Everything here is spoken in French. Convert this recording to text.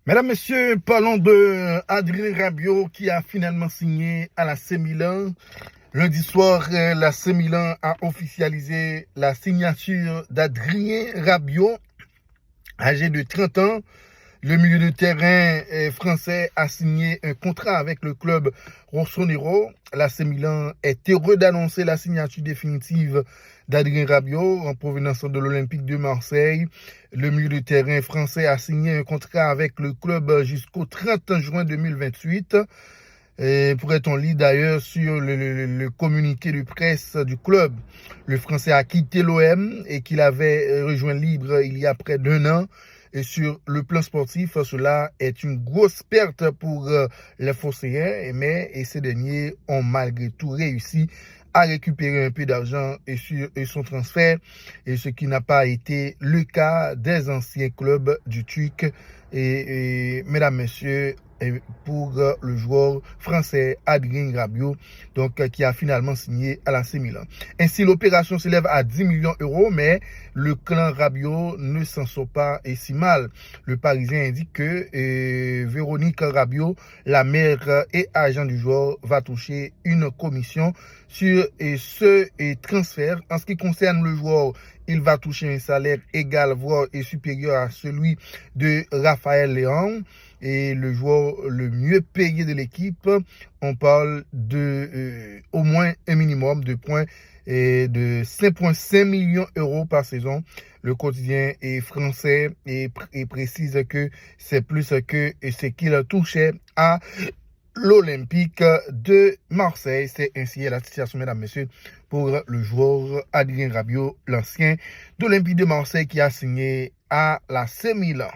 Mesdames, Messieurs, parlons de Adrien Rabiot qui a finalement signé à la C Milan. Lundi soir, la C Milan a officialisé la signature d'Adrien Rabiot, âgé de 30 ans. Le milieu de terrain français a signé un contrat avec le club rossonero. L'AC Milan est heureux d'annoncer la signature définitive d'Adrien Rabiot en provenance de l'Olympique de Marseille. Le milieu de terrain français a signé un contrat avec le club jusqu'au 30 juin 2028. Pourrait-on lire d'ailleurs sur le communiqué de presse du club. Le Français a quitté l'OM et qu'il avait rejoint Libre il y a près d'un an. Et sur le plan sportif, cela est une grosse perte pour les Phocéens, mais ces derniers ont malgré tout réussi à récupérer un peu d'argent sur son transfert, et ce qui n'a pas été le cas des anciens clubs du TUC. Mesdames, Messieurs, pour le joueur français Adrien Rabiot, donc qui a finalement signé à l'AC Milan. Ainsi, l'opération s'élève à 10 millions d'euros, mais le clan Rabiot ne s'en sort pas et si mal. Le Parisien indique que Véronique Rabiot, la mère et agent du joueur, va toucher une commission sur ce transfert. En ce qui concerne le joueur, il va toucher un salaire égal, voire supérieur à celui de Raphaël Léon, et le joueur le mieux payé de l'équipe. On parle de au moins un minimum de points et de 5,5 millions d'euros par saison. Le quotidien est français et précise que c'est plus que ce qu'il touchait à l'Olympique de Marseille. C'est ainsi la situation, mesdames, messieurs, pour le joueur Adrien Rabiot, l'ancien d'Olympique de Marseille qui a signé à la C Milan.